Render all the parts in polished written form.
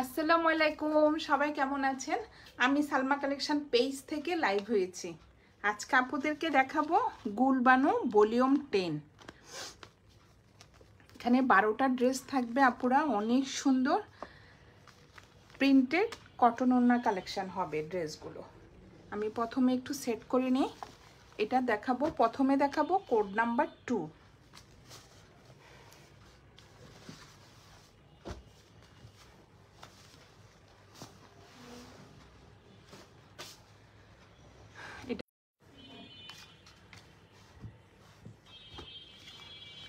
আসসালামু আলাইকুম, সবাই কেমন আছেন? আমি সালমা কালেকশন পেজ থেকে লাইভ হয়েছি। আজকে আপুদেরকে দেখাবো গুলবানু ভলিউম 10। এখানে 12টা ড্রেস থাকবে আপুরা, অনেক সুন্দর প্রিন্টেড কটন ওড়না কালেকশন হবে ড্রেসগুলো। আমি প্রথমে একটু সেট করে নিই। এটা দেখাবো, প্রথমে দেখাবো কোড নাম্বার 2।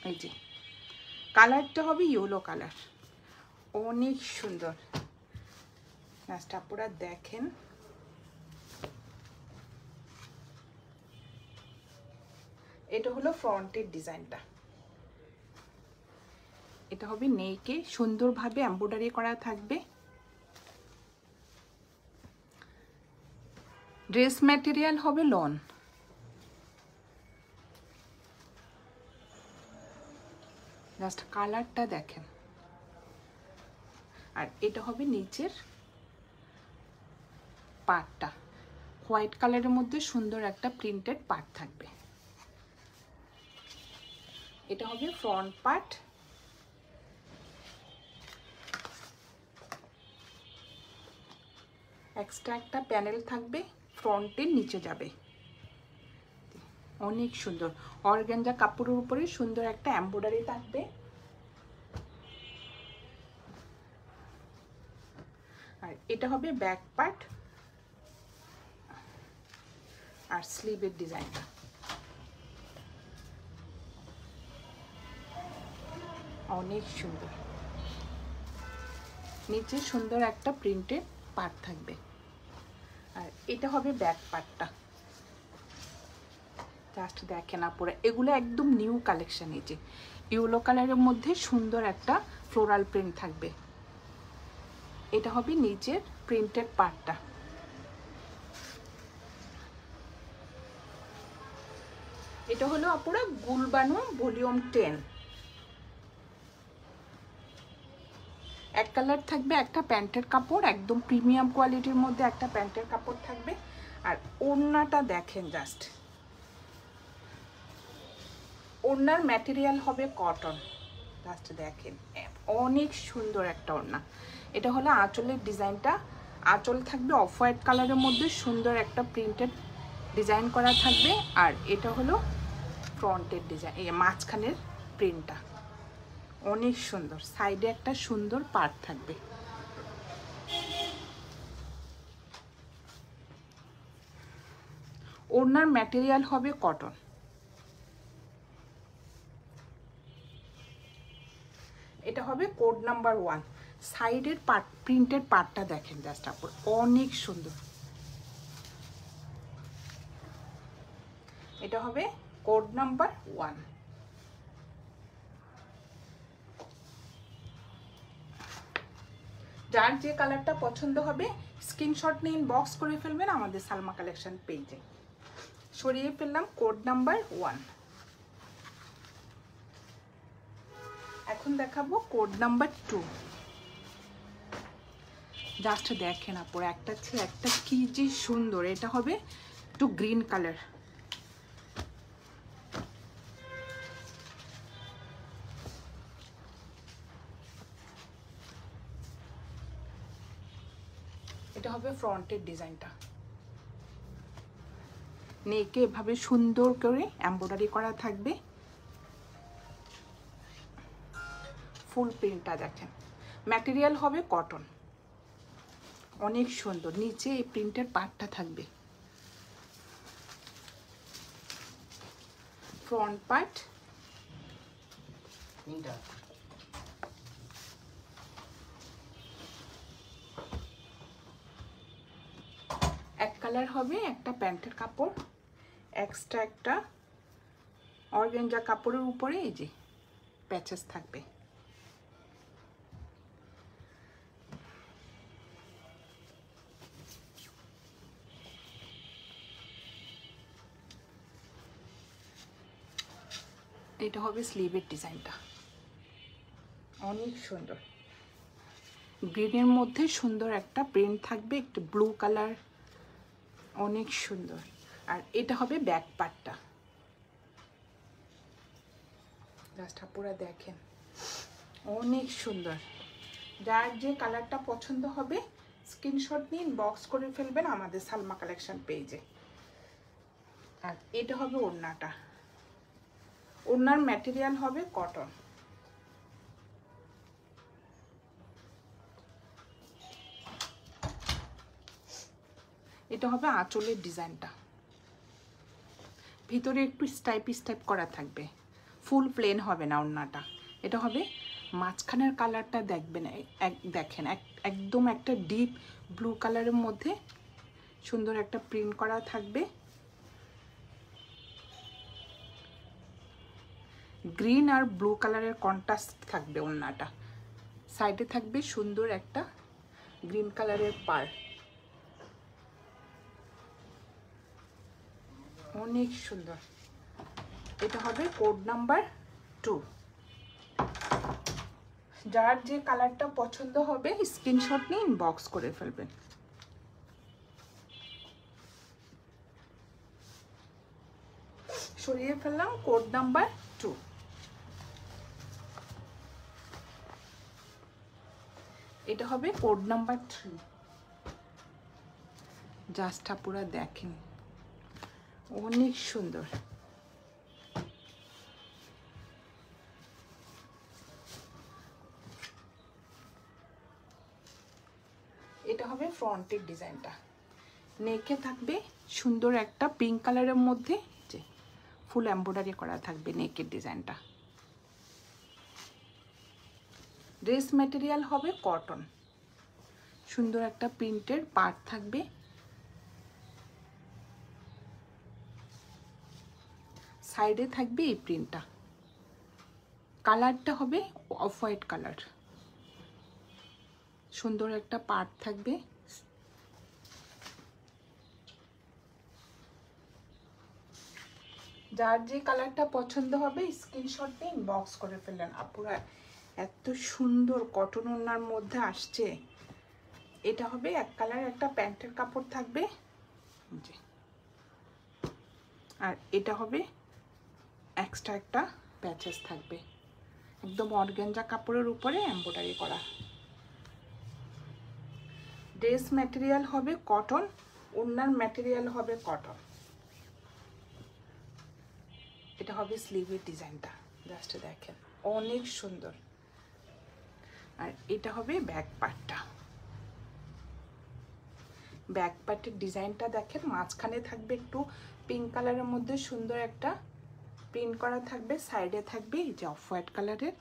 এই যে কালারটা হবে ইয়েলো কালার, অনেক সুন্দর। নাচটা আপুরা দেখেন, এটা হলো ফ্রন্টের ডিজাইনটা। এটা হবে নেকে সুন্দরভাবে এমব্রয়ডারি করা থাকবে। ড্রেস ম্যাটেরিয়াল হবে লন। জাস্ট কালারটা দেখেন। আর এটা হবে নিচের পার্টটা, হোয়াইট কালারের মধ্যে সুন্দর একটা প্রিন্টেড পার্ট থাকবে। এটা হবে ফ্রন্ট পার্ট। এক্সট্রা একটা প্যানেল থাকবে, ফ্রন্টের নিচে যাবে। অনেক সুন্দর অর্গানজা কাপড়ের উপরে সুন্দর একটা এমব্রয়ডারি থাকবে। আর এটা হবে ব্যাক পার্ট আর স্লিভের ডিজাইনটা। অনেক সুন্দর, নিচে সুন্দর একটা প্রিন্টেড পার্ট থাকবে। আর এটা হবে ব্যাক পার্টটা। জাস্ট দেখেন আপুরা, এগুলো একদম নিউ কালেকশন। এই যে ইয়েলো কালারের মধ্যে সুন্দর একটা ফ্লোরাল প্রিন্ট থাকবে। এটা হবে নিচের প্রিন্টেড পার্টটা। এটা হলো আপুরা গুলবানু ভলিউম 10। এক কালার থাকবে, একটা প্যান্টের কাপড়, একদম প্রিমিয়াম কোয়ালিটির মধ্যে একটা প্যান্টের কাপড় থাকবে। আর ওড়নাটা দেখেন, জাস্ট ওড়নার ম্যাটেরিয়াল হবে কটন। জাস্ট দেখেন, অনেক সুন্দর একটা ওড়না। এটা হলো আঁচলের ডিজাইনটা। আঁচল থাকবে অফ হোয়াইট কালারের মধ্যে সুন্দর একটা প্রিন্টেড ডিজাইন করা থাকবে। আর এটা হলো ফ্রন্টের ডিজাইন, এই মাঝখানের প্রিন্টটা অনেক সুন্দর। সাইডে একটা সুন্দর পার্ট থাকবে। ওড়নার ম্যাটেরিয়াল হবে কটন। এটা হবে কোড নাম্বার 1। সাইডের পার্ট, প্রিন্টেড পার্টটা দেখেন জাস্ট আপুর, অনেক সুন্দর। এটা হবে কোড নাম্বার 1। যার যে কালারটা পছন্দ হবে স্ক্রিনশট নিয়ে ইনবক্স করে ফেলবেন আমাদের সালমা কালেকশন পেজে। সরিয়ে ফেললাম কোড নাম্বার 1। এখন দেখাবো কোড নাম্বার 2। জাস্ট দেখেন আপুর, একটা চেয়ে একটা কি যে সুন্দর। এটা হবে একটু গ্রিন কালার। এটা হবে ফ্রন্টের ডিজাইনটা। নেকে এভাবে সুন্দর করে এমব্রয়ডারি করা থাকবে। ফুল প্রিন্টটা দেখেন, ম্যাটেরিয়াল হবে কটন, অনেক সুন্দর। নিচে এই প্রিন্টের পার্টটা থাকবে। ফ্রন্ট পার্ট, এক কালার হবে, একটা প্যান্টের কাপড়, এক্সট্রা একটা অর্গানজা কাপড়ের উপরে এই যে প্যাচেস থাকবে। এটা হবে স্লিভের ডিজাইনটা, অনেক সুন্দর। গ্রিনের মধ্যে সুন্দর একটা প্রিন্ট থাকবে, একটু ব্লু কালার, অনেক সুন্দর। আর এটা হবে ব্যাক পার্টটা, জাস্ট আপুরা দেখেন অনেক সুন্দর। যার যে কালারটা পছন্দ হবে স্ক্রিনশট নিন, বক্স করে ফেলবেন আমাদের সালমা কালেকশন পেজে। আর এটা হবে ওড়নাটা, ওড়নার ম্যাটেরিয়াল হবে কটন। এটা হবে আঁচলের ডিজাইনটা, ভিতরে একটু স্টাইপ স্টাইপ করা থাকবে, ফুল প্লেন হবে না ওড়নাটা। এটা হবে মাঝখানের কালারটা দেখবেন, দেখেন একদম একটা ডিপ ব্লু কালারের মধ্যে সুন্দর একটা প্রিন্ট করা থাকবে, গ্রিন আর ব্লু কালারের কন্ট্রাস্ট থাকবে ওড়নাটা। সাইডে থাকবে সুন্দর একটা গ্রিন কালারের পাড়, অনেক সুন্দর। এটা হবে কোড নাম্বার 2। যার যে কালারটা পছন্দ হবে স্ক্রিনশট নিয়ে ইনবক্স করে ফেলবেন। সরিয়ে ফেললাম কোড নাম্বার 2। এটা হবে কোড নাম্বার 3। জাস্ট আপুরা দেখেন অনেক সুন্দর। এটা হবে ফ্রন্টের ডিজাইনটা, নেকে থাকবে সুন্দর একটা পিঙ্ক কালারের মধ্যে যে ফুল এমব্রয়ডারি করা থাকবে নেকের ডিজাইনটা। ড্রেস ম্যাটেরিয়াল হবে কটন, সুন্দর একটা প্রিন্টের পার্ট থাকবে, সাইডে থাকবে এই প্রিন্টটা। কালারটা হবে অফ হোয়াইট কালার, সুন্দর একটা পার্ট থাকবে। যার যে কালারটা পছন্দ হবে স্ক্রিনশট নিয়ে ইনবক্স করে ফেললেন। আপুরা এত সুন্দর কটন ওড়নার মধ্যে আসছে। এটা হবে এক কালার একটা প্যান্টের কাপড় থাকবে, আর এটা হবে এক্সট্রা একটা প্যাচেস থাকবে, একদম অর্গানজা কাপড়ের উপরে এমব্রয়ডারি করা। ড্রেস ম্যাটেরিয়াল হবে কটন, ওড়নার ম্যাটেরিয়াল হবে কটন। এটা হবে স্লিভের ডিজাইনটা, জাস্ট দেখেন অনেক সুন্দর। আর এটা হবে ব্যাক পার্টটা, ব্যাক পার্টের ডিজাইনটা দেখেন, মাঝখানে থাকবে একটু পিঙ্ক কালারের মধ্যে সুন্দর একটা প্রিন্ট করা থাকবে, সাইডে থাকবে এই যে অফ হোয়াইট কালারের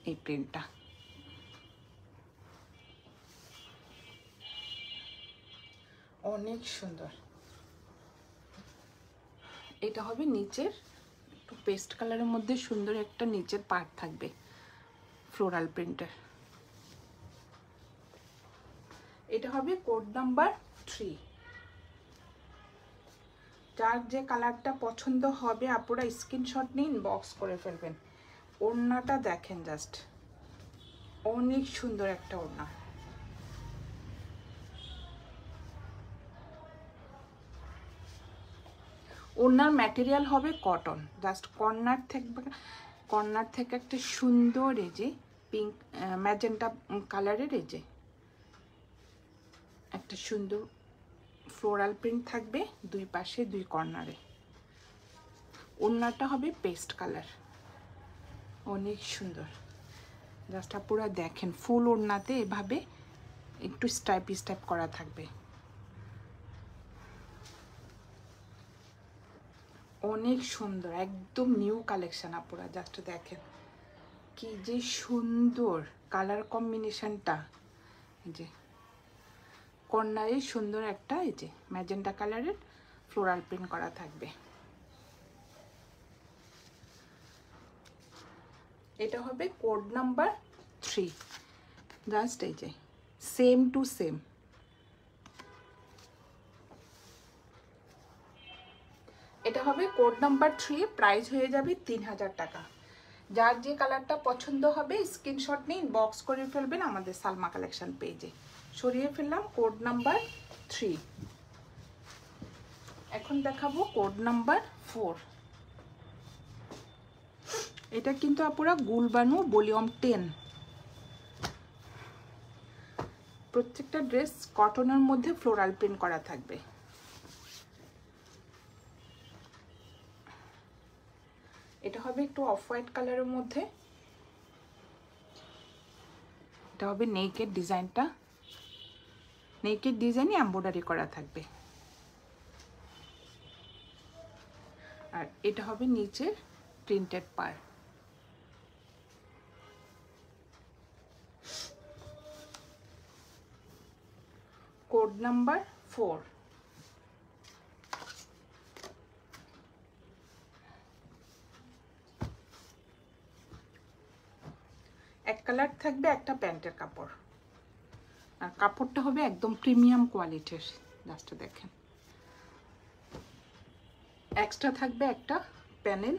এই প্রিন্টটা। অনেক সুন্দর। এটা হবে নিচের একটু পেস্ট কালারের মধ্যে সুন্দর একটা নিচের পার্ট থাকবে ফ্লোরাল প্রিন্টের। এটা হবে কোড নাম্বার 3। যার যে কালারটা পছন্দ হবে আপনারা স্ক্রিনশট নিয়ে ইনবক্স করে ফেলবেন। ওড়নাটা দেখেন জাস্ট অনেক সুন্দর একটা ওড়না। ওড়নার ম্যাটেরিয়াল হবে কটন, জাস্ট কর্নার থেকে একটা সুন্দর এই যে পিঙ্ক ম্যাজেন্টা কালারের এই যে একটা সুন্দর ফ্লোরাল প্রিন্ট থাকবে দুই পাশে দুই কর্নারে। ওড়নাটা হবে পেস্ট কালার, অনেক সুন্দর। জাস্ট পুরো দেখেন ফুল ওড়নাতে এভাবে একটু স্টাইপ স্টাইপ করা থাকবে, অনেক সুন্দর, একদম নিউ কালেকশন। আপুরা জাস্ট দেখেন কি যে সুন্দর কালার কম্বিনেশনটা। এই যে কর্নারে সুন্দর একটা এই যে ম্যাজেন্টা কালারের ফ্লোরাল প্রিন্ট করা থাকবে। এটা হবে কোড নাম্বার 3, জাস্ট এই যে সেম টু সেম। এটা হবে কোড নাম্বার 3, প্রাইস হয়ে যাবে 3000 টাকা। যার যে কালারটা পছন্দ হবে স্ক্রিনশট নিয়ে ইনবক্স করে ফেলবেন আমাদের সালমা কালেকশন পেজে। সরিয়ে ফেললাম কোড নাম্বার 3। এখন দেখাবো কোড নাম্বার 4। এটা কিন্তু আপুরা গুলবানু ভলিউম 10। প্রত্যেকটা ড্রেস কটনের মধ্যে ফ্লোরাল প্রিন্ট করা থাকবে। এটা হবে একটু অফ হোয়াইট কালারের মধ্যে। এটা হবে নেকের ডিজাইনটা, নেকের ডিজাইনে এমব্রয়ডারি করা থাকবে। আর এটা হবে নিচের প্রিন্টেড পার্ট। Code number 4। এক কালার থাকবে একটা প্যান্টের কাপড়, আর কাপড়টা হবে একদম প্রিমিয়াম কোয়ালিটির। জাস্ট দেখেন, এক্সট্রা থাকবে একটা প্যানেল।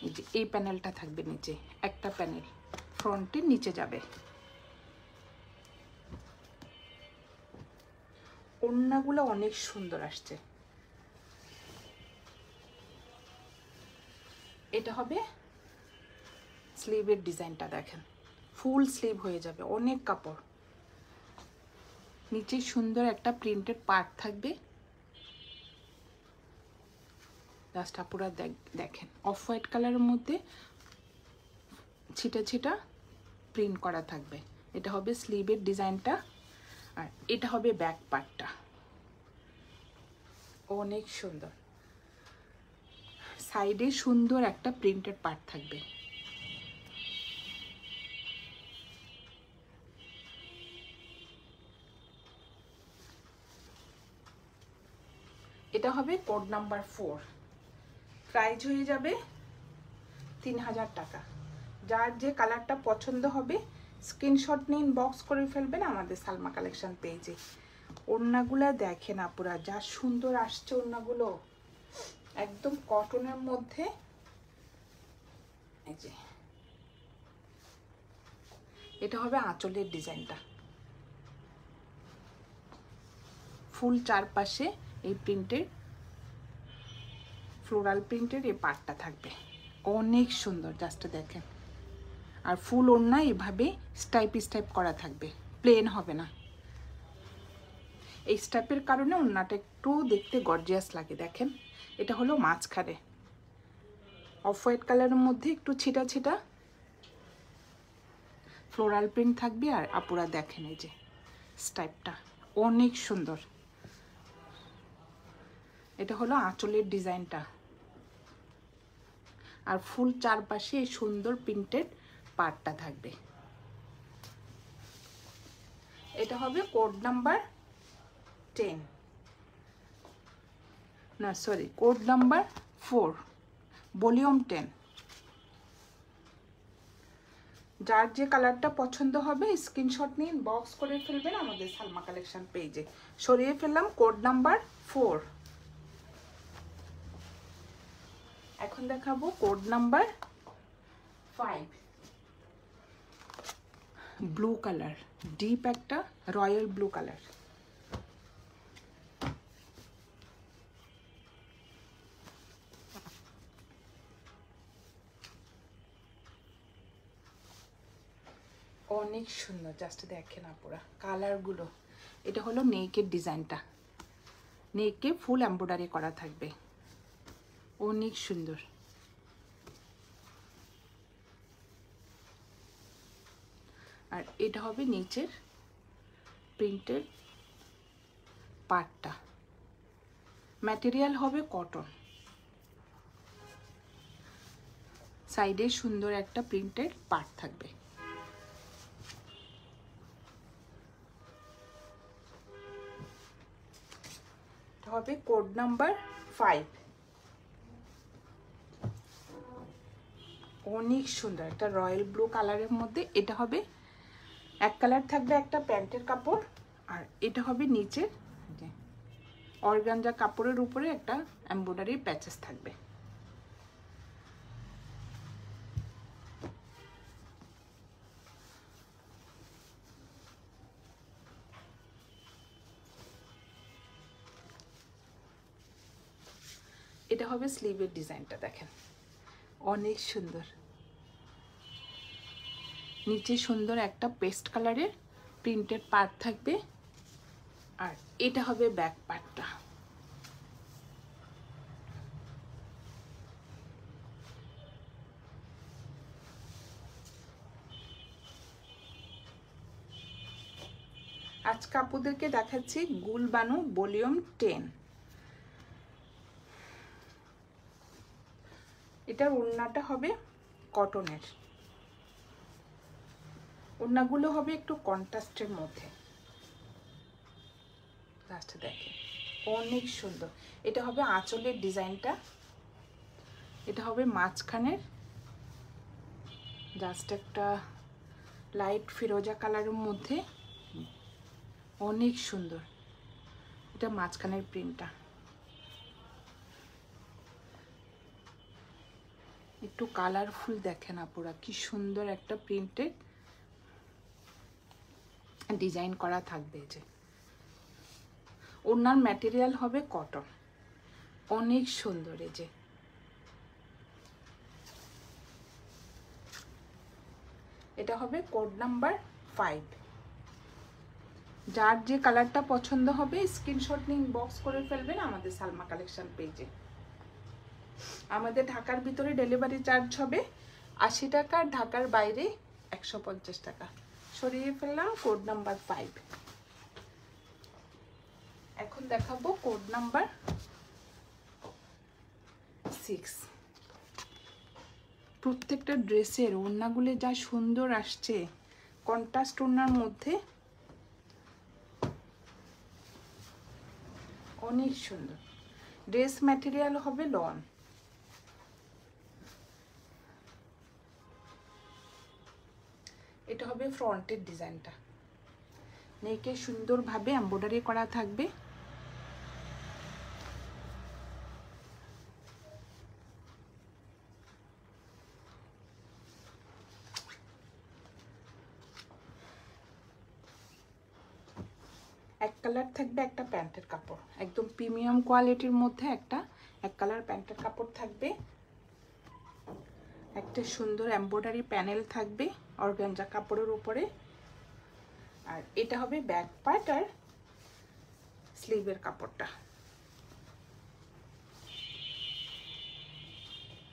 এই যে এই প্যানেলটা থাকবে নিচে, একটা প্যানেল ফ্রন্টের নিচে যাবে। ওড়নাগুলো অনেক সুন্দর আসছে। এটা হবে স্লিভের ডিজাইনটা, দেখেন ফুল স্লিভ হয়ে যাবে, অনেক কাপড়। নিচে সুন্দর একটা প্রিন্টেড পার্ট থাকবে। জাস্ট পুরো দেখেন অফ হোয়াইট কালারের মধ্যে ছিটা ছিটা প্রিন্ট করা থাকবে। এটা হবে স্লিভের ডিজাইনটা, আর এটা হবে ব্যাক পার্টটা। অনেক সুন্দর, সাইডে সুন্দর একটা প্রিন্টেড পার্ট থাকবে। এটা হবে কোড নাম্বার 4। প্রাইস হয়ে যাবে 3000 টাকা। যার যে কালারটা পছন্দ হবে স্ক্রিনশট নিয়ে ইনবক্স করে ফেলবেন আমাদের সালমা কালেকশন পেজে। ওড়নাগুলো দেখেন আপুরা, যা সুন্দর আসছে ওড়নাগুলো, একদম কটনের মধ্যে। এই যে এটা হবে আঁচলের ডিজাইনটা, ফুল চারপাশে এই প্রিন্টের ফ্লোরাল প্রিন্টের এই পার্টটা থাকবে, অনেক সুন্দর। জাস্ট দেখেন, আর ফুল ওড়না এভাবে স্টাইপ স্টাইপ করা থাকবে, প্লেন হবে না। এই স্টাইপের কারণে ওড়নাটা একটু দেখতে গর্জিয়াস লাগে। দেখেন এটা হলো মাঝখানে অফ হোয়াইট কালারের মধ্যে একটু ছিটা ছিটা ফ্লোরাল প্রিন্ট থাকবে। আর আপুরা দেখেন এই যে স্টাইপটা অনেক সুন্দর। এটা হলো আঁচলের ডিজাইনটা, আর ফুল চারপাশে এই সুন্দর প্রিন্টেড পার্টটা থাকবে। এটা হবে কোড নাম্বার 10, না সরি কোড নাম্বার 4 ভলিউম 10। যার যে কালারটা পছন্দ হবে স্ক্রিনশট নিয়ে ইনবক্স করে ফেলবেন আমাদের সালমা কালেকশন পেজে। সরিয়ে ফেললাম কোড নাম্বার 4। এখন দেখাবো code number 5। Blue colour, deep একটা রয়্যাল ব্লু কালার। অনেক সুন্দর, জাস্ট দেখেন আপুরা কালারগুলো। এটা হলো নেকের ডিজাইনটা, নেকে ফুল এমব্রয়ডারি করা থাকবে, অনেক সুন্দর। আর এটা হবে নিচের প্রিন্টের পার্টটা, ম্যাটেরিয়াল হবে কটন। সাইডে সুন্দর একটা প্রিন্টের পার্ট থাকবে। হবে কোড নাম্বার 5। অনেক সুন্দর একটা রয়্যাল ব্লু কালারের মধ্যে। এটা হবে এক কালার থাকবে একটা প্যান্টের কাপড়, আর এটা হবে নিচে অর্গানজা কাপড়ের উপরে একটা এমব্রয়ডারি প্যাচেস থাকবে। এটা হবে স্লিভের ডিজাইনটা, দেখেন অনেক সুন্দর। নিচে সুন্দর একটা পেস্ট কালারের প্রিন্টেড পার্ট থাকবে, আর এটা হবে ব্যাক পার্টটা। আজকে আপুদেরকে দেখাচ্ছি গুলবানু ভলিউম 10। এটার ওড়নাটা হবে কটনের, ওড়নাগুলো হবে একটু কন্ট্রাস্টের মধ্যে। জাস্ট দেখেন অনেক সুন্দর। এটা হবে আঁচলের ডিজাইনটা, এটা হবে মাঝখানের জাস্ট একটা লাইট ফিরোজা কালারের মধ্যে, অনেক সুন্দর। এটা মাঝখানের প্রিন্টটা একটু কালারফুল, দেখেন আপুরা কি সুন্দর একটা প্রিন্টেড ডিজাইন করা থাকবে। যে ওড়নার ম্যাটেরিয়াল হবে কটন, অনেক সুন্দর। এই যে এটা হবে কোড নাম্বার 5। যার যে কালারটা পছন্দ হবে স্ক্রিনশট নিয়ে ইনবক্স করে ফেলবেন আমাদের সালমা কালেকশন পেজে। আমাদের ঢাকার ভিতরে ডেলিভারি চার্জ হবে 80 টাকা, ঢাকার বাইরে 150 টাকা। সরিয়ে ফেললাম কোড নাম্বার 5। এখন দেখাবো কোড নাম্বার 6। প্রত্যেকটা ড্রেসের ওড়নাগুলো যা সুন্দর আসছে, কন্ট্রাস্ট ওড়নার মধ্যে অনেক সুন্দর। ড্রেস ম্যাটেরিয়াল হবে লন। এটা হবে ফ্রন্টের ডিজাইনটা, নেকে সুন্দরভাবে এমব্রয়ডারি করা থাকবে। এক কালার থাকবে একটা প্যান্টের কাপড়, একদম প্রিমিয়াম কোয়ালিটির মধ্যে এক কালার প্যান্টের কাপড় থাকবে। একটা সুন্দর এমব্রয়ডারি প্যানেল থাকবে অর্গানজা কাপড়ের উপরে। আর এটা হবে ব্যাক পার্ট আর স্লিভের কাপড়টা।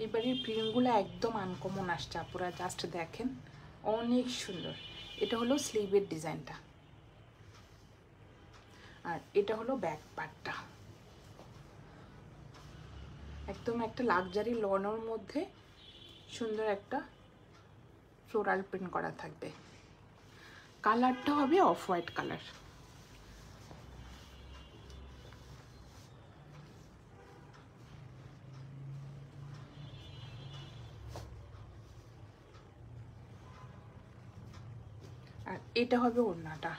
এবারে প্রিন্টগুলো একদম আনকমন আসছে আপুরা, জাস্ট দেখেন অনেক সুন্দর। এটা হলো স্লিভের ডিজাইনটা, আর এটা হলো ব্যাক পার্টটা। একদম একটা লাক্সারি লনের মধ্যে সুন্দর একটা ফ্লোরাল প্রিন্ট করা থাকবে। কালারটা হবে অফ হোয়াইট কালার। আর এটা হবে ওড়নাটা,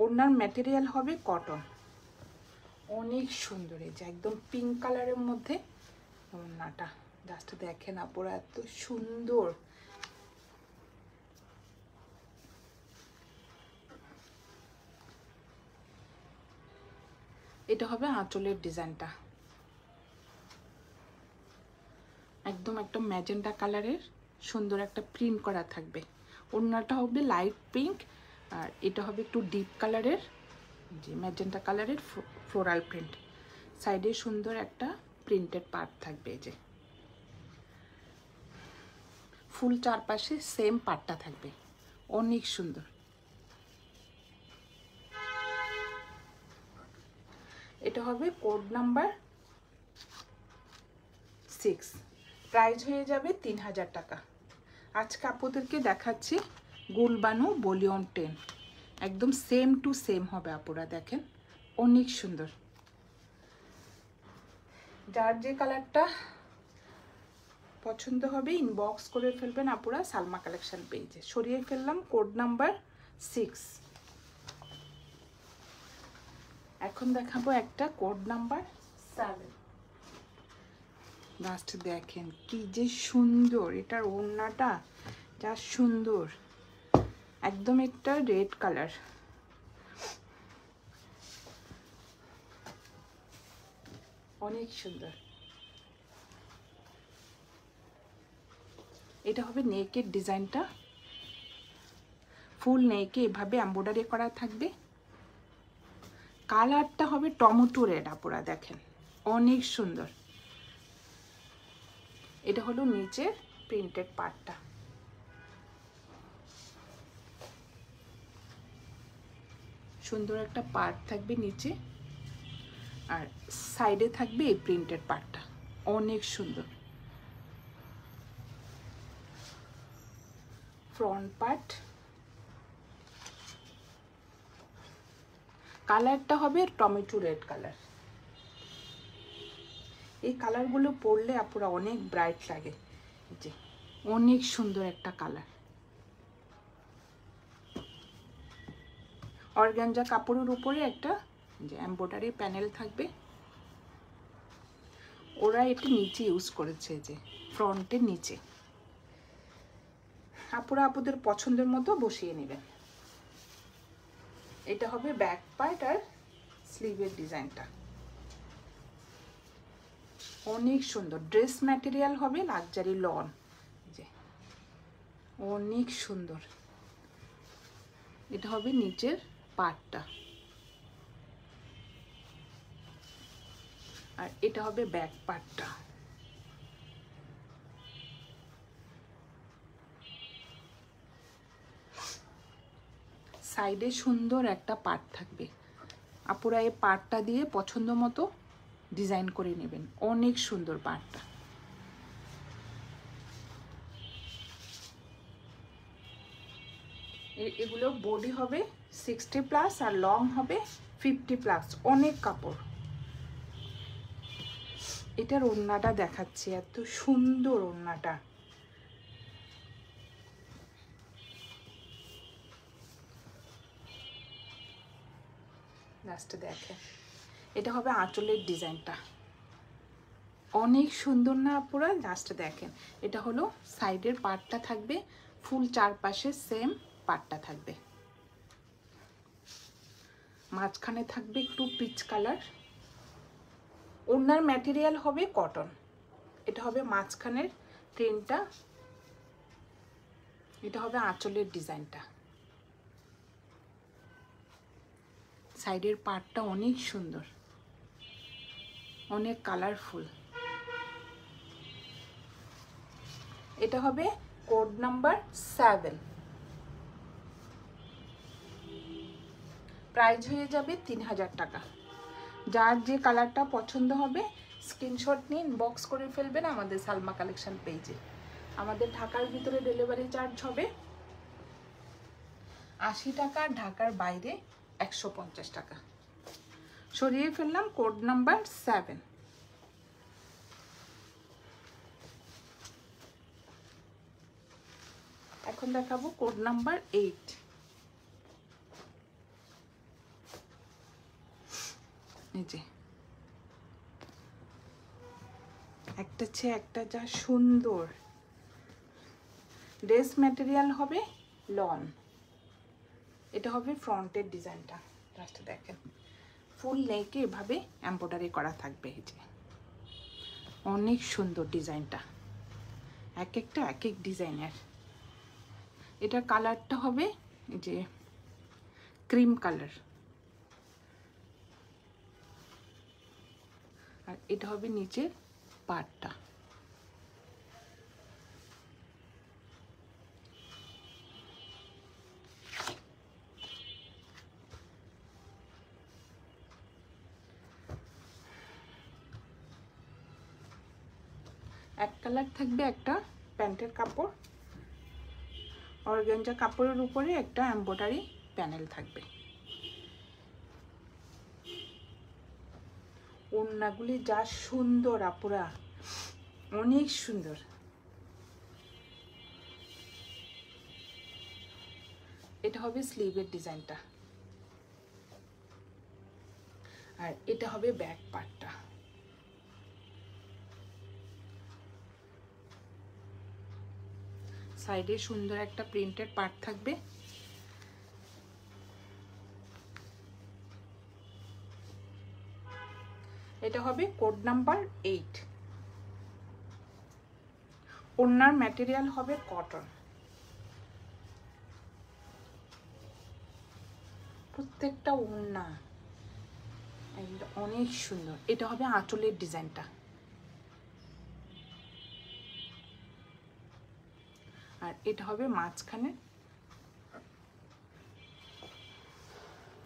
ওড়নার ম্যাটেরিয়াল হবে কটন, অনেক সুন্দর। এই যে একদম পিঙ্ক কালারের মধ্যে ওড়নাটা, জাস্ট দেখেন আপুরা এত সুন্দর। এটা হবে আঁচলের ডিজাইনটা, একদম একটা ম্যাজেন্টা কালারের সুন্দর একটা প্রিন্ট করা থাকবে। ওড়নাটা হবে লাইট পিঙ্ক, আর এটা হবে একটু ডিপ কালারের, যে ম্যাজেন্টা কালারের ফ্লোরাল প্রিন্ট। সাইডে সুন্দর একটা প্রিন্টেড পার্ট থাকবে, যে ফুল চারপাশে সেম পার্টটা থাকবে, অনেক সুন্দর। এটা হবে কোড নাম্বার 6। প্রাইস হয়ে যাবে 3000 টাকা। আজকে আপুদেরকে দেখাচ্ছি গুলবানু ভলিউম 10, একদম সেম টু সেম হবে আপুরা, দেখেন অনেক সুন্দর। যার যে কালারটা পছন্দ হবে ইনবক্স করে ফেলবেন আপুরা সালমা কালেকশন পেজে। সরিয়ে ফেললাম কোড নাম্বার 6। এখন দেখাবো একটা কোড নাম্বার 7। জাস্ট দেখেন কি যে সুন্দর, এটার ওড়নাটা যা সুন্দর, একদম একটা রেড কালার, অনেক সুন্দর। এটা হবে নেকের ডিজাইনটা, ফুল নেকে এভাবে এমব্রয়ডারি করা থাকবে। কালারটা হবে টমেটো রেড আপুরা, দেখেন অনেক সুন্দর। এটা হলো নিচের প্রিন্টেড পার্টটা। সুন্দর একটা পার্ট থাকবে নিচে, আর সাইডে থাকবে এই প্রিন্টেড পার্টটা, অনেক সুন্দর। ফ্রন্ট পার্ট, কালারটা হবে টমেটো রেড কালার। এই কালারগুলো পরলে আপুরা অনেক ব্রাইট লাগে, যে অনেক সুন্দর একটা কালার। অর্গানজা কাপড়ের উপরে একটা যে এমব্রয়ডারি প্যানেল থাকবে, ওরা এটা নিচে ইউজ করেছে, যে ফ্রন্টের নিচে। আপুরা আপুদের পছন্দের মতো বসিয়ে নেবেন। এটা হবে ব্যাক পার্ট আর স্লিভের ডিজাইনটা, অনেক সুন্দর। ড্রেস ম্যাটেরিয়াল হবে লাক্সারি লন, যে অনেক সুন্দর। এটা হবে নিচের পার্টটা, আর এটা হবে ব্যাক পার্টটা। সাইডে সুন্দর একটা পার্ট থাকবে, আপুরা এই পার্টটা দিয়ে পছন্দ মতো ডিজাইন করে নেবেন, অনেক সুন্দর পার্টটা। এগুলো বডি হবে 60+ আর লং হবে 50+, অনেক কাপড়। এটার ওড়নাটা দেখাচ্ছি, এত সুন্দর ওড়নাটা। লাস্টে দেখেন, এটা হবে আঁচলের ডিজাইনটা, অনেক সুন্দর না পুরো। লাস্টে দেখেন, এটা হলো সাইডের পার্টটা থাকবে, ফুল চারপাশে সেম পার্টটা থাকবে, মাঝখানে থাকবে একটু পিচ কালার। ওড়নার ম্যাটেরিয়াল হবে কটন। এটা হবে মাঝখানের প্রিন্টটা, এটা হবে আঁচলের ডিজাইনটা। সাইডের পার্টটা অনেক সুন্দর, অনেক কালারফুল। এটা হবে কোড নাম্বার 7, প্রাইস হয়ে যাবে 3000 টাকা। যার যে কালারটা পছন্দ হবে স্ক্রিনশট নিয়ে ইনবক্স করে ফেলবেন আমাদের সালমা কালেকশন পেজে। আমাদের ঢাকার ভিতরে ডেলিভারি চার্জ হবে 80 টাকা, ঢাকার বাইরে 150 টাকা। সরিয়ে ফেললাম কোড নাম্বার 7। এখন দেখাবো কোড নাম্বার 8। এই যে একটা চেয়ে একটা যা সুন্দর। ড্রেস ম্যাটেরিয়াল হবে লন। এটা হবে ফ্রন্টের ডিজাইনটা, জাস্ট দেখেন ফুল নেকে এভাবে এমব্রয়ডারি করা থাকবে। এই যে অনেক সুন্দর ডিজাইনটা, এক একটা এক এক ডিজাইনের। এটার কালারটা হবে এই যে ক্রিম কালার, আর এটা হবে নিচের পার্টটা। এক কালার থাকবে একটা প্যান্টের কাপড়, অর্গানজা কাপড়ের উপরে একটা এমব্রয়ডারি প্যানেল থাকবে। ওড়নাগুলি যা সুন্দর আপুরা, অনেক সুন্দর। এটা হবে স্লিভের ডিজাইনটা, আর এটা হবে ব্যাক পার্টটা। সাইডে সুন্দর একটা প্রিন্টেড পার্ট থাকবে। এটা হবে কোড নাম্বার 8। ওড়নার ম্যাটেরিয়াল হবে কটন, প্রত্যেকটা ওড়না অনেক সুন্দর। এটা হবে আঁচলের ডিজাইনটা, আর এটা হবে মাঝখানে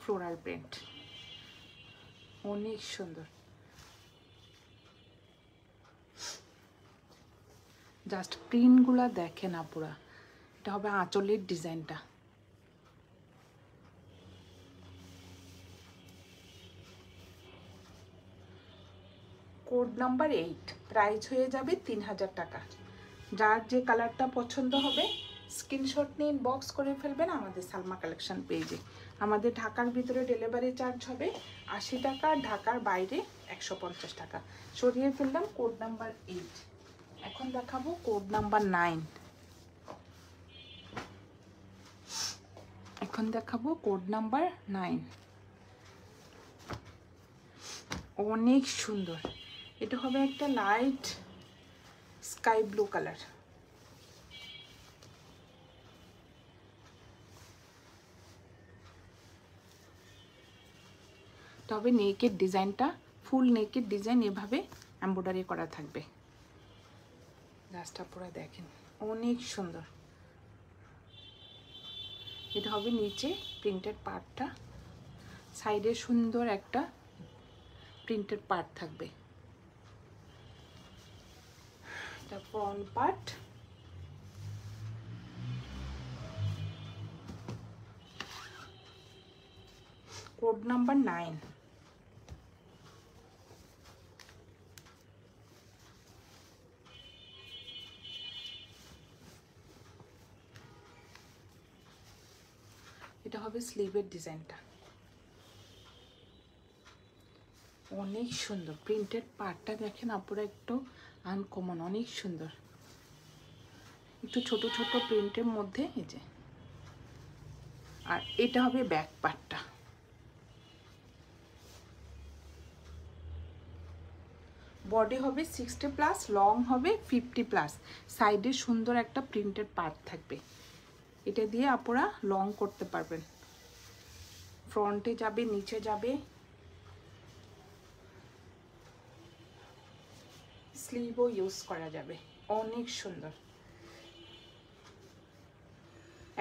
ফ্লোরাল প্রিন্ট, অনেক সুন্দর। জাস্ট প্রিন্টগুলো দেখেন আপুরা, এটা হবে আঁচলের ডিজাইনটা। কোড নাম্বার 8, প্রাইস হয়ে যাবে 3000 টাকা। যার যে কালারটা পছন্দ হবে স্ক্রিনশট নিয়ে ইনবক্স করে ফেলবেন আমাদের সালমা কালেকশন পেজে। আমাদের ঢাকার ভিতরে ডেলিভারি চার্জ হবে 80 টাকা, ঢাকার বাইরে 150 টাকা। সরিয়ে ফেললাম কোড নাম্বার 8। এখন দেখাবো কোড নাম্বার 9। এখন দেখাবো কোড নাম্বার 9, অনেক সুন্দর। এটা হবে একটা লাইট স্কাই ব্লু কালার, তবে নেকের ডিজাইনটা ফুল নেকের ডিজাইন এভাবে এমব্রয়ডারি করা থাকবে। গাছটা পুরো দেখেন অনেক সুন্দর। এটা হবে নিচে প্রিন্টেড পার্টটা, সাইডে সুন্দর একটা প্রিন্টেড পার্ট থাকবে। এটা ফ্রন্ট পার্ট, কোড নাম্বার 9। এটা হবে স্লিভের ডিজাইনটা, অনেক সুন্দর। প্রিন্টেড পার্টটা দেখেন আপুরা, একটু আনকমন, অনেক সুন্দর। একটু ছোট ছোট প্রিন্টের মধ্যে এই যে। আর এটা হবে ব্যাক পার্টটা, বডি হবে 60+, লং হবে 50+। সাইডে সুন্দর একটা প্রিন্টেড পার্ট থাকবে, এটা দিয়ে আপনারা লং করতে পারবেন। ফ্রন্টে যাবে, নিচে যাবে, স্লিভও ইউজ করা যাবে, অনেক সুন্দর।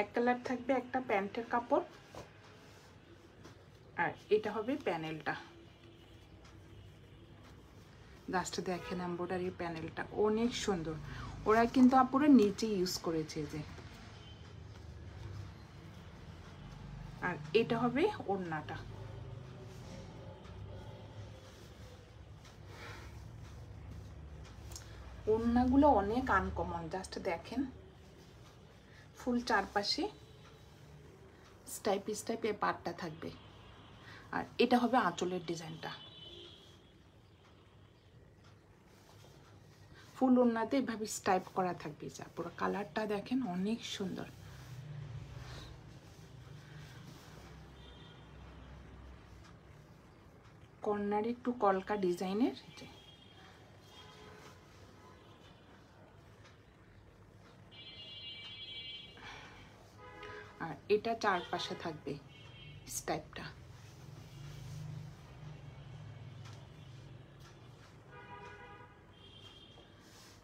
এক কালার থাকবে একটা প্যান্টের কাপড়, আর এটা হবে প্যানেলটা। জাস্ট দেখেন এমব্রয়ডারি প্যানেলটা অনেক সুন্দর। ওরা কিন্তু আপুরা নিচে ইউজ করেছে যে। আর এটা হবে ওড়নাটা, ওড়নাগুলো অনেক আনকমন। জাস্ট দেখেন ফুল চারপাশে স্টাইপ স্টাইপ এ পাটটা থাকবে। আর এটা হবে আঁচলের ডিজাইনটা, ফুল ওড়নাতে এভাবে স্টাইপ করা থাকবে। যা পুরো কালারটা দেখেন অনেক সুন্দর। কর্নারে একটু কলকা ডিজাইনের, আর এটা চারপাশে থাকবে স্টাইপটা।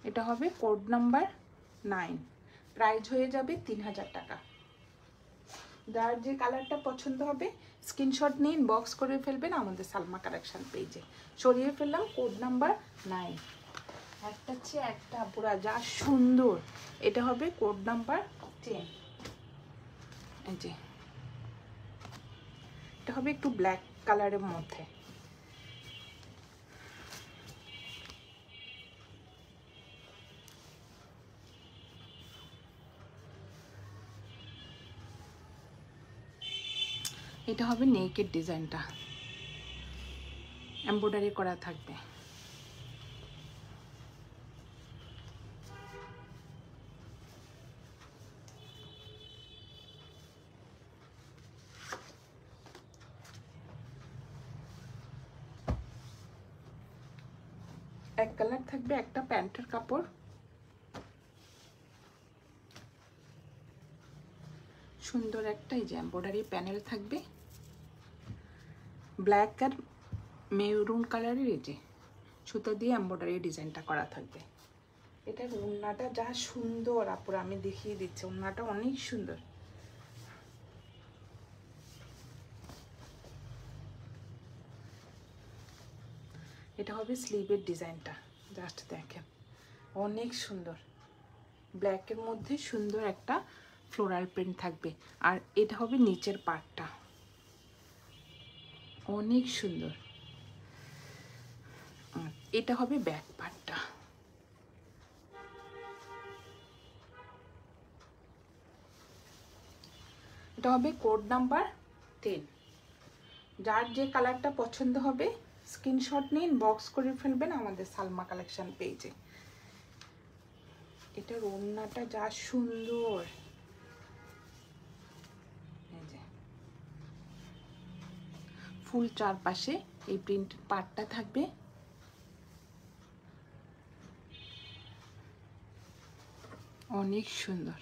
এটা হবে কোড নাম্বার 9, প্রাইস হয়ে যাবে 3000 টাকা। যার যে কালারটা পছন্দ হবে স্ক্রিনশট নিয়ে ইনবক্স করে ফেলবেন আমাদের সালমা কালেকশন পেজে। সরিয়ে ফেললাম কোড নাম্বার 9। একটা হচ্ছে একটা পুরা যা সুন্দর। এটা হবে কোড নাম্বার 10। এই যে এটা হবে একটু ব্ল্যাক কালারের মধ্যে, এটা হবে নেকের ডিজাইনটা, এমব্রয়ডারি করা থাকবে। এক কালার থাকবে একটা প্যান্টের কাপড়, সুন্দর একটা এই যে এমব্রয়ডারি প্যানেল থাকবে, ব্ল্যাক আর মেরুন কালারের এই যে সুতো দিয়ে এমব্রয়ডারি ডিজাইনটা করা থাকবে। এটার ওড়নাটা যা সুন্দর আপুরা, আমি দেখিয়ে দিচ্ছি, ওড়নাটা অনেক সুন্দর। এটা হবে স্লিভের ডিজাইনটা, জাস্ট দেখেন অনেক সুন্দর। ব্ল্যাকের মধ্যে সুন্দর একটা ফ্লোরাল প্রিন্ট থাকবে। আর এটা হবে নিচের পার্টটা, অনেক সুন্দর। এটা হবে ব্যাক পার্টটা। এটা হবে কোড নাম্বার 10। যার যে কালারটা পছন্দ হবে স্ক্রিনশট নিন, বক্স করে ফেলবেন আমাদের সালমা কালেকশন পেজে। এটার ওড়নাটা যা সুন্দর, এই যে ফুল চারপাশে এই প্রিন্ট পার্টটা থাকবে। অনেক সুন্দর।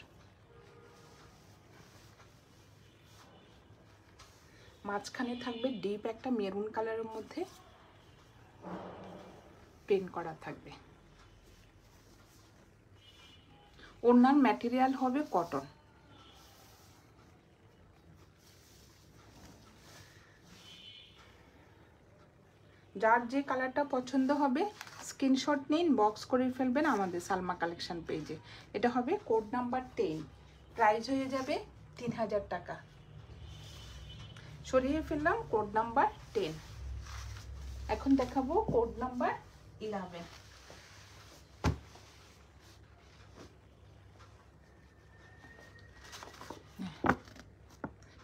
মাঝখানে থাকবে ডিপ একটা মেরুন কালারের মধ্যে প্রিন্ট করা থাকবে। ওড়নার ম্যাটেরিয়াল হবে কটন। যার যে কালারটা পছন্দ হবে স্ক্রিনশট নিন, বক্স করে ফেলবেন আমাদের সালমা কালেকশন পেজে। এটা হবে কোড নাম্বার 10, প্রাইস হয়ে যাবে 3000 টাকা। সরিয়ে ফেললাম কোড নাম্বার 10। এখন দেখাবো কোড নাম্বার 11।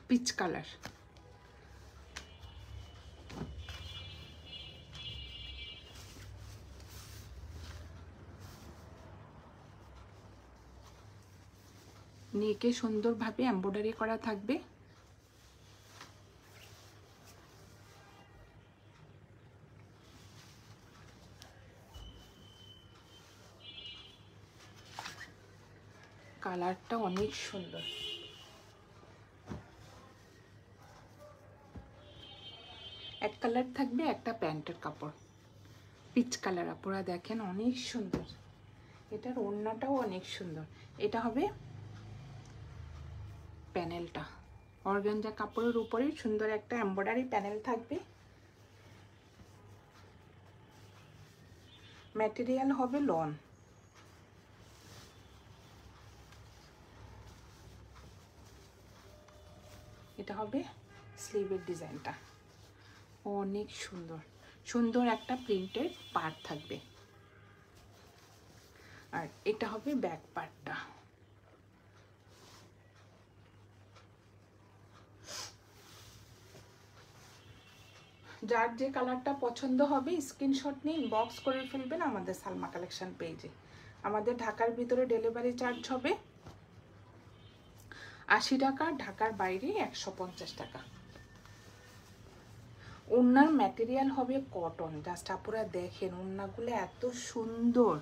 পিচ কালার, নেকে সুন্দরভাবে এমব্রয়ডারি করা থাকবে। কালারটা অনেক সুন্দর। এক কালার থাকবে, একটা প্যান্টের কাপড় পিচ কালার, আপনারা দেখেন অনেক সুন্দর। এটার ওড়নাটাও অনেক সুন্দর। এটা হবে প্যানেলটা, অর্গানজা কাপড়ের উপরে সুন্দর একটা এমব্রয়ডারি প্যানেল থাকবে। ম্যাটেরিয়াল হবে লন। এটা হবে স্লিভের ডিজাইনটা, অনেক সুন্দর। সুন্দর একটা প্রিন্টের পার্ট থাকবে। আর এটা হবে ব্যাক পার্টটা। যার যে কালারটা পছন্দ হবে স্ক্রিনশট নিন, বক্স করে ফেলবেন আমাদের সালমা কালেকশন পেজে। আমাদের ঢাকার ভিতরে ডেলিভারি চার্জ হবে 80 টাকা, ঢাকার বাইরে 150 টাকা। ওড়নার ম্যাটেরিয়াল হবে কটন। জাস্ট আপনারা দেখেন ওড়নাগুলো এত সুন্দর।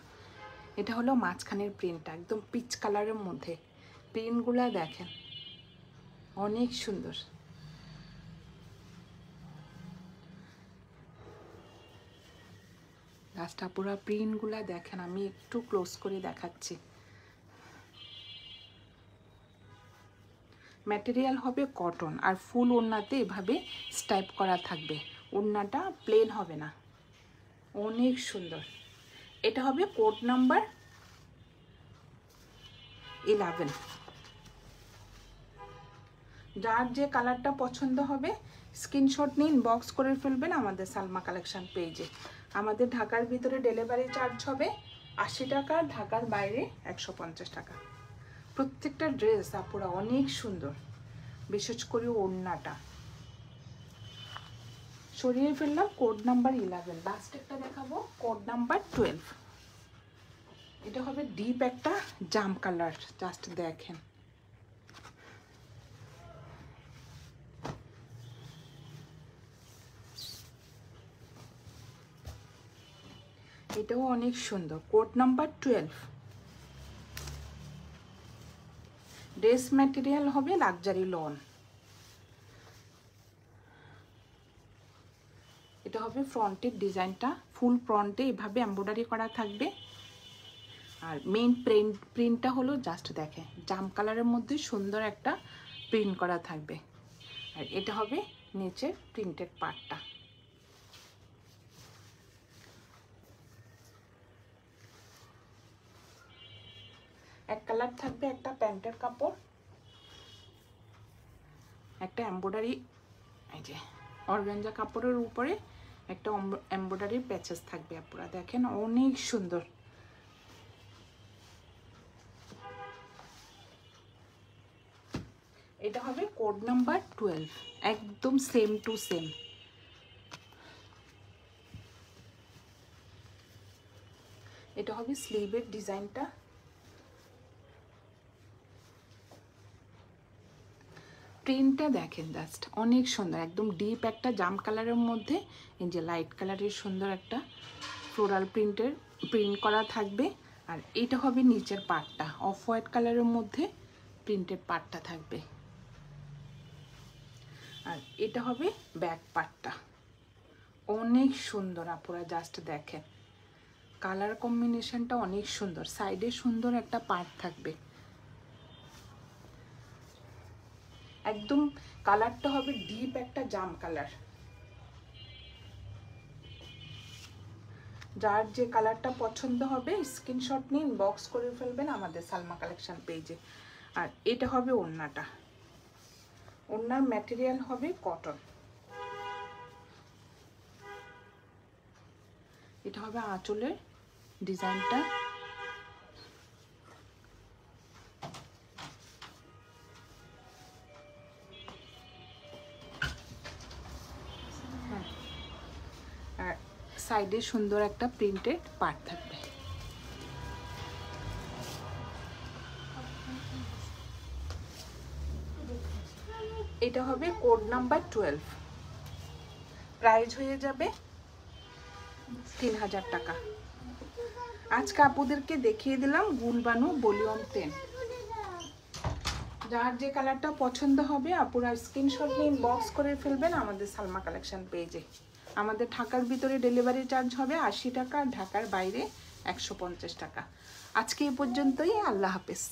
এটা হলো মাঝখানের প্রিন্টটা, একদম পিচ কালারের মধ্যে প্রিন্টগুলো দেখেন অনেক সুন্দর। জাস্ট আপনারা প্রিন্টগুলো দেখেন, আমি একটু ক্লোজ করে দেখাচ্ছি। ম্যাটেরিয়াল হবে কটন আর ফুল ওড়নাতে এভাবে স্টাইপ করা থাকবে। ওড়নাটা প্লেন হবে না, অনেক সুন্দর। এটা হবে কোড নাম্বার 11। যার যে কালারটা পছন্দ হবে স্ক্রিনশট নিন, বক্স করে ফেলবেন আমাদের সালমা কালেকশন পেজে। আমাদের ঢাকার ভিতরে ডেলিভারি চার্জ হবে 80 টাকা, ঢাকার বাইরে 150 টাকা। প্রত্যেকটা ড্রেস আপুরা অনেক সুন্দর, বিশেষ করে ওড়নাটা। সরিয়ে ফেললাম কোড নাম্বার 11। লাস্ট একটা দেখাবো কোড নাম্বার 12। এটা হবে ডিপ একটা জাম কালার, জাস্ট দেখেন এটাও অনেক সুন্দর। Code number 12। ড্রেস ম্যাটেরিয়াল হবে লাক্সারি লন। এটা হবে ফ্রন্টের ডিজাইনটা, ফুল ফ্রন্টে এভাবে এমব্রয়ডারি করা থাকবে। আর মেইন প্রিন্টটা হলো জাস্ট দেখে জাম কালারের মধ্যে সুন্দর একটা প্রিন্ট করা থাকবে। আর এটা হবে নিচের প্রিন্টেড পার্টটা। এক কালার থাকবে একটা প্যান্টের কাপড়, একটা এমব্রয়ডারি, এই যে অর্গানজা কাপড়ের উপরে একটা এমব্রয়ডারি প্যাচেস থাকবে। আপনারা দেখেন অনেক সুন্দর। এটা হবে কোড নাম্বার 12, একদম সেম টু সেম। এটা হবে স্লিভের ডিজাইনটা। প্রিন্টটা দেখেন জাস্ট অনেক সুন্দর, একদম ডিপ একটা জাম কালারের মধ্যে এই যে লাইট কালারের সুন্দর একটা ফ্লোরাল প্রিন্ট করা থাকবে। আর এটা হবে নিচের পার্টটা, অফ হোয়াইট কালারের মধ্যে প্রিন্টেড পার্টটা থাকবে। আর এটা হবে ব্যাক পার্টটা, অনেক সুন্দর। আপনারা জাস্ট দেখেন কালার কম্বিনেশনটা অনেক সুন্দর, সাইডে সুন্দর একটা পার্ট থাকবে। একদম কালারটা হবে ডিপ একটা জাম কালার। যার যে কালারটা পছন্দ হবে স্ক্রিনশট নিয়ে ইনবক্স করে ফেলবেন আমাদের সালমা কালেকশন পেজে। আর এটা হবে ওড়নাটা, ওড়নার ম্যাটেরিয়াল হবে কটন। এটা হবে আঁচলের ডিজাইনটা। আর সাইডে সুন্দর একটা প্রিন্টেড পার্ট থাকবে। এটা হবে কোড নাম্বার 12, প্রাইস হয়ে যাবে 3000 টাকা। আজকে আপুদেরকে দেখিয়ে দিলাম গুলবানু ভলিউম 10। যার যে কালারটা পছন্দ হবে আপুরা স্ক্রিনশট নিয়ে ইনবক্স করে ফেলবেন আমাদের সালমা কালেকশন পেজে। আমাদের ঢাকার ভিতরে ডেলিভারি চার্জ হবে 80 টাকা, ঢাকার বাইরে 150 টাকা। আজকে এই পর্যন্তই, আল্লাহ হাফেজ।